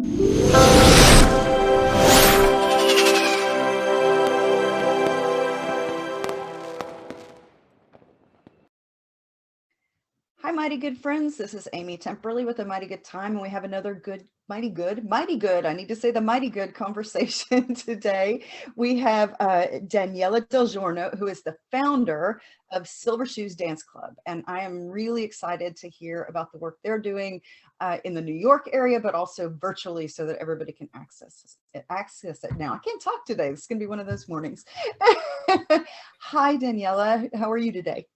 Hi, mighty good friends. This is Amy Temperley with a Mighty Good Time, and we have another mighty good. I need to say the mighty good conversation today. We have Daniela Del Giorno, who is the founder of Silver Shoes Dance Club, and I am really excited to hear about the work they're doing in the New York area, but also virtually, so that everybody can access it now. I can't talk today. It's going to be one of those mornings. Hi, Daniela. How are you today?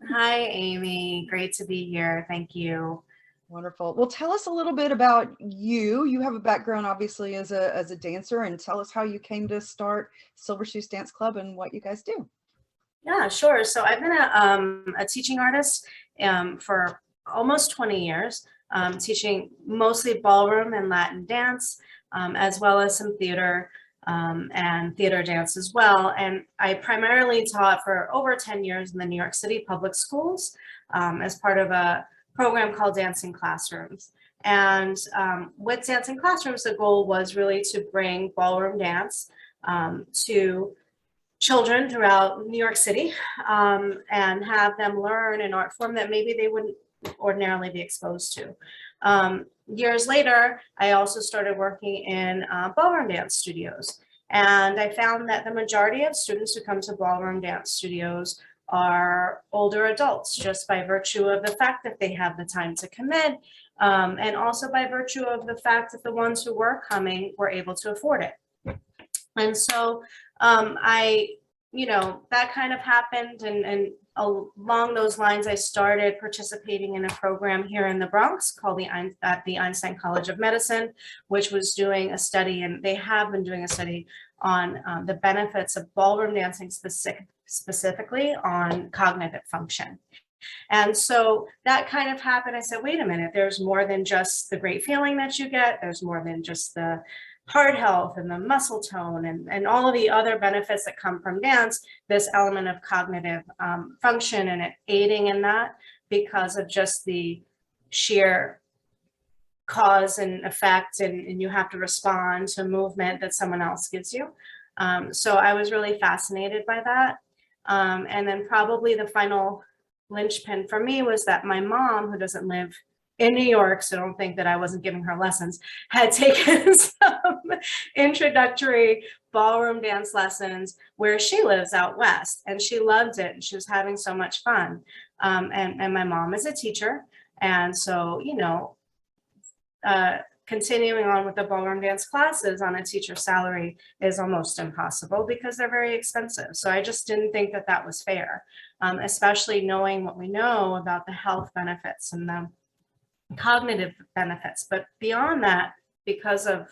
Hi, Amy. Great to be here. Thank you. Wonderful. Well, tell us a little bit about you. You have a background, obviously, as a dancer, and tell us how you came to start Silver Shoes Dance Club and what you guys do. Yeah, sure. So I've been a teaching artist for almost 20 years, teaching mostly ballroom and Latin dance, as well as some theater and theater dance as well. And I primarily taught for over 10 years in the New York City public schools as part of a program called Dancing Classrooms. And with Dancing Classrooms, the goal was really to bring ballroom dance to children throughout New York City and have them learn an art form that maybe they wouldn't ordinarily be exposed to. Years later, I also started working in ballroom dance studios. And I found that the majority of students who come to ballroom dance studios are older adults, just by virtue of the fact that they have the time to commit, and also by virtue of the fact that the ones who were coming were able to afford it. And so that kind of happened. And along those lines, I started participating in a program here in the Bronx called at the Einstein College of Medicine, which was doing a study, and they have been doing a study on the benefits of ballroom dancing specifically on cognitive function. And so that kind of happened. I said, wait a minute, there's more than just the great feeling that you get. There's more than just the heart health and the muscle tone and all of the other benefits that come from dance, this element of cognitive function and it aiding in that because of just the sheer cause and effect, and you have to respond to movement that someone else gives you. So I was really fascinated by that. And then probably the final linchpin for me was that my mom, who doesn't live in New York, so don't think that I wasn't giving her lessons, had taken some introductory ballroom dance lessons where she lives out west, and she loved it and she was having so much fun. And my mom is a teacher, and so continuing on with the ballroom dance classes on a teacher's salary is almost impossible because they're very expensive. So I just didn't think that that was fair, especially knowing what we know about the health benefits and the cognitive benefits. But beyond that, because of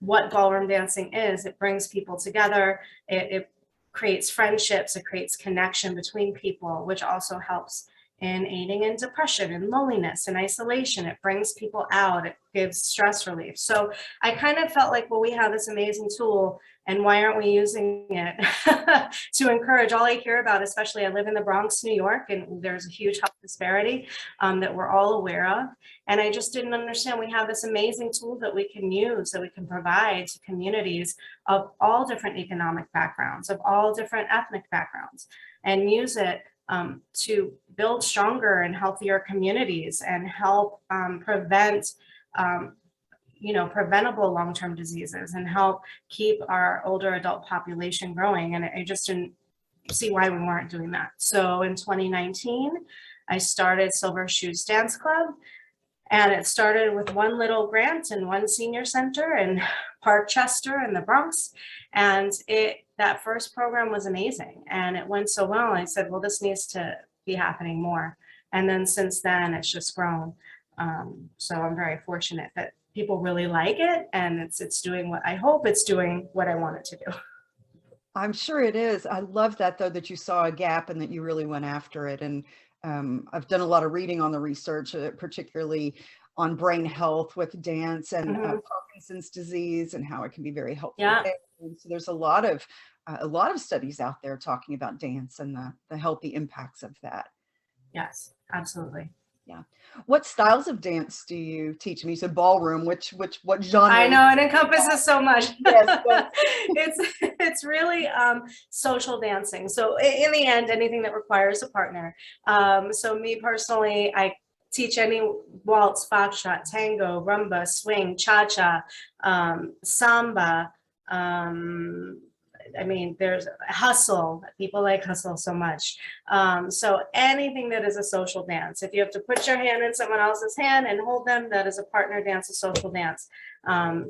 what ballroom dancing is, it brings people together, it creates friendships, it creates connection between people, which also helps in aiding in depression and loneliness and isolation. It brings people out, it gives stress relief. So I kind of felt like, well, we have this amazing tool, and why aren't we using it to encourage? All I hear about, especially I live in the Bronx, New York, and there's a huge health disparity that we're all aware of. And I just didn't understand we have this amazing tool that we can use, that we can provide to communities of all different economic backgrounds, of all different ethnic backgrounds, and use it to build stronger and healthier communities and help prevent preventable long-term diseases and help keep our older adult population growing. And I just didn't see why we weren't doing that. So in 2019, I started Silver Shoes Dance Club, and it started with one little grant in one senior center in Park Chester in the Bronx. And that first program was amazing, and it went so well. I said, well, this needs to be happening more. And then since then, it's just grown. So I'm very fortunate that people really like it, and it's doing what I hope it's doing, what I want it to do. I'm sure it is. I love that, though, that you saw a gap and that you really went after it. And I've done a lot of reading on the research, particularly on brain health with dance and Parkinson's disease and how it can be very helpful. Yeah. And so there's a lot of studies out there talking about dance and the healthy impacts of that. Yes, absolutely. Yeah. What styles of dance do you teach? And you said ballroom, what I genres? know it encompasses so much. Yes, yes. It's really social dancing. So in the end, anything that requires a partner. So me personally, I teach any waltz, foxtrot, tango, rumba, swing, cha-cha, samba. Um, I mean, there's hustle. People like hustle so much. So anything that is a social dance, if you have to put your hand in someone else's hand and hold them, that is a partner dance, a social dance.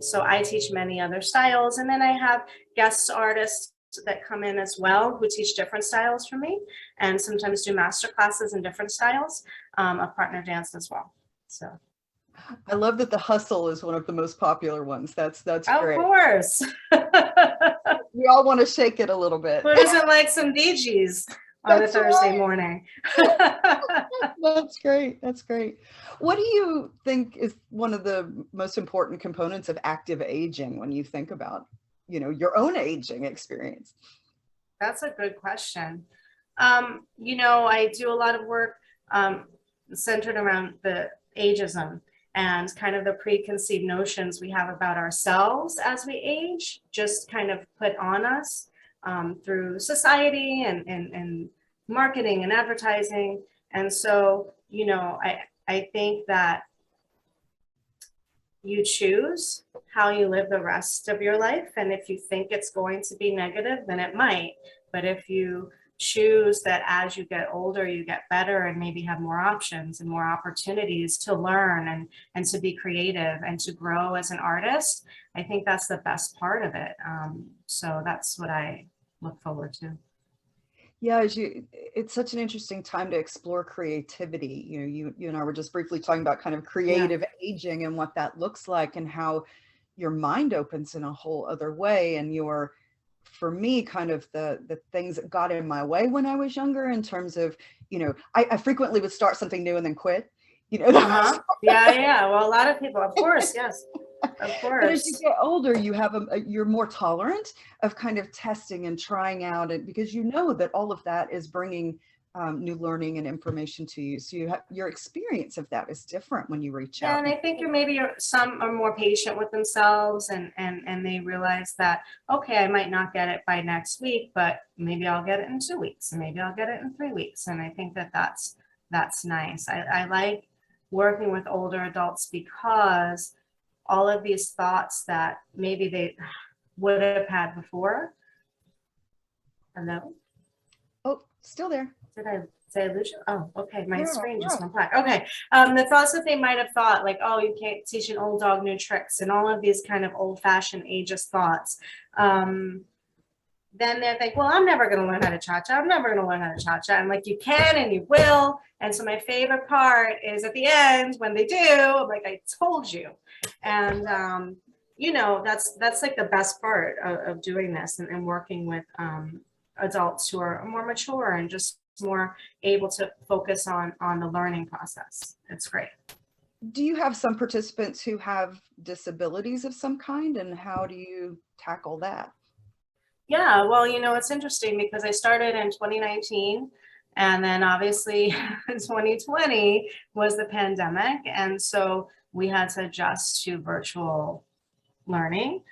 So I teach many other styles, and then I have guest artists that come in as well who teach different styles from me, and sometimes do master classes in different styles of partner dance as well. So I love that the hustle is one of the most popular ones. That's of great. course. We all want to shake it a little bit. Who doesn't like some DGs on a That's Thursday right. morning? That's great. That's great. What do you think is one of the most important components of active aging when you think about, your own aging experience? That's a good question. I do a lot of work centered around the ageism and kind of the preconceived notions we have about ourselves as we age, just kind of put on us through society and marketing and advertising. And so, I think that you choose how you live the rest of your life. And if you think it's going to be negative, then it might. But if you choose that as you get older, you get better and maybe have more options and more opportunities to learn and to be creative and to grow as an artist, I think that's the best part of it. So that's what I look forward to. Yeah, it's such an interesting time to explore creativity. You and I were just briefly talking about kind of Yeah. creative aging and what that looks like and how your mind opens in a whole other way. And for me, kind of the things that got in my way when I was younger in terms of, I frequently would start something new and then quit. Uh-huh. Yeah. Well, a lot of people, of course, yes, of But as you course. get older, you're more tolerant of kind of testing and trying out it because you know that all of that is bringing new learning and information to you. So your experience of that is different when you reach Yeah, out. and I think some are more patient with themselves and they realize that, okay, I might not get it by next week, but maybe I'll get it in 2 weeks and maybe I'll get it in 3 weeks. And I think that that's nice. I like working with older adults because all of these thoughts that maybe they would have had before. Hello? Oh, still there. Did I lose you? Oh, okay. My Yeah, screen just yeah. went black. Okay. The thoughts that they might have thought, like, oh, you can't teach an old dog new tricks, and all of these kind of old-fashioned ageist thoughts. Then they think, well, I'm never going to learn how to cha-cha. I'm never going to learn how to cha-cha. I'm like, you can and you will. And so my favorite part is at the end when they do, I'm like, I told you. And that's like the best part of doing this and working with adults who are more mature and just more able to focus on the learning process. It's great. Do you have some participants who have disabilities of some kind, and how do you tackle that? Yeah, well, it's interesting because I started in 2019 and then obviously 2020 was the pandemic. And so we had to adjust to virtual learning.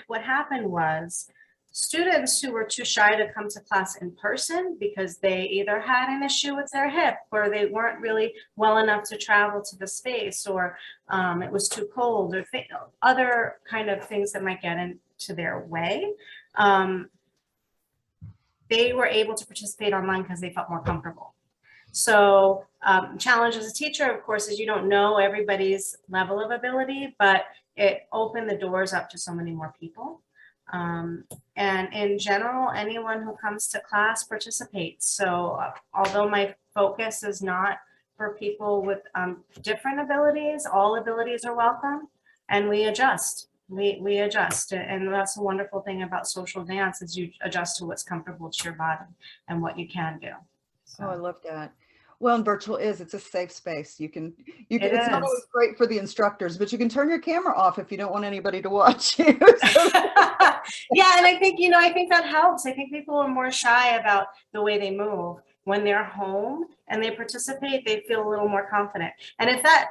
What happened was students who were too shy to come to class in person because they either had an issue with their hip or they weren't really well enough to travel to the space, or it was too cold, or other kind of things that might get into their way. They were able to participate online because they felt more comfortable. So challenge as a teacher, of course, is you don't know everybody's level of ability, but it opened the doors up to so many more people. And in general, anyone who comes to class participates. So although my focus is not for people with different abilities, all abilities are welcome, and we adjust. We adjust, and that's a wonderful thing about social dance is you adjust to what's comfortable to your body and what you can do. So. Oh, I love that. Well, and virtual it's a safe space. It's not always Is. great for the instructors, but you can turn your camera off if you don't want anybody to watch you. Yeah, and I think that helps. I think people are more shy about the way they move. when they're home and they participate, they feel a little more confident. And if that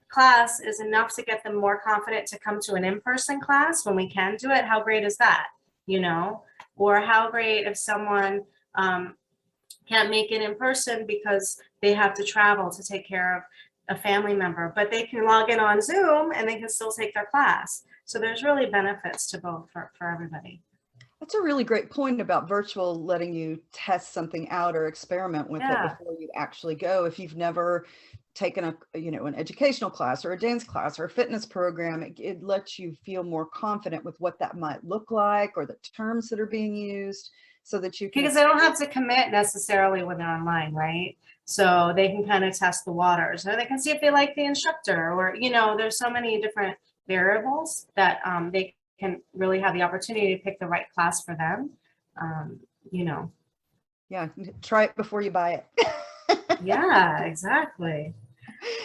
class is enough to get them more confident to come to an in-person class when we can do it, how great is that? You know, or how great if someone can't make it in person because they have to travel to take care of a family member, but they can log in on Zoom and they can still take their class. So there's really benefits to both for everybody. That's a really great point about virtual, letting you test something out or experiment with it Yeah. before you actually go. If you've never taken an educational class or a dance class or a fitness program, it lets you feel more confident with what that might look like or the terms that are being used, so that you can. Because they don't have to commit necessarily when they're online, right? So they can kind of test the waters, or they can see if they like the instructor, or, you know, there's so many different variables that they can really have the opportunity to pick the right class for them. You know. Yeah, try it before you buy it. Yeah, exactly.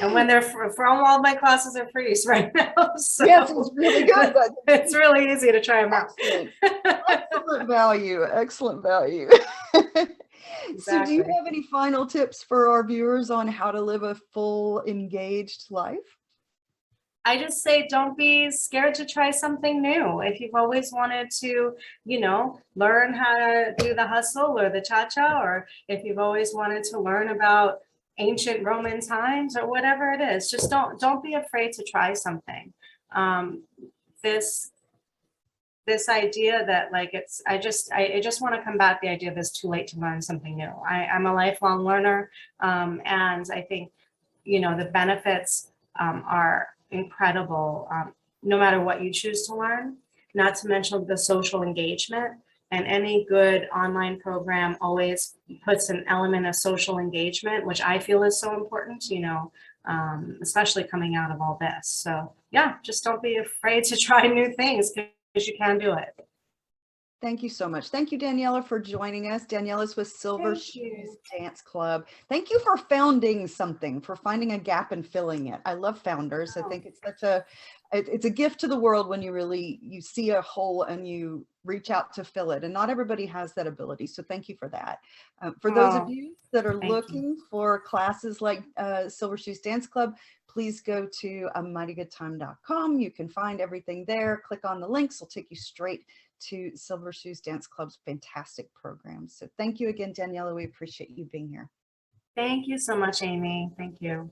And when they're from, all my classes are free right now. So yes, it's really good. It's really easy to try them out. Excellent value. Excellent value. So do you Exactly. have any final tips for our viewers on how to live a full, engaged life? I just say, don't be scared to try something new. If you've always wanted to, you know, learn how to do the hustle or the cha-cha, or if you've always wanted to learn about ancient Roman times or whatever it is, just don't be afraid to try something. This idea that like I just want to combat the idea that it's too late to learn something new. I'm a lifelong learner, and I think, you know, the benefits are incredible, no matter what you choose to learn, not to mention the social engagement. And any good online program always puts an element of social engagement, which I feel is so important, you know, especially coming out of all this. So yeah, just don't be afraid to try new things, because you can do it. Thank you so much. Thank you, Daniela, for joining us. Daniela's with Silver Thank Shoes you. Dance Club. Thank you for founding something, for finding a gap and filling it. I love founders. I think it's it's a gift to the world when you see a hole and you reach out to fill it. And not everybody has that ability. So thank you for that. For those of Oh, you that are thank you. looking for classes like Silver Shoes Dance Club, please go to mightygoodtime.com. You can find everything there. Click on the links. It'll take you straight to Silver Shoes Dance Club's fantastic program. So thank you again, Daniela. We appreciate you being here. Thank you so much, Amy. Thank you.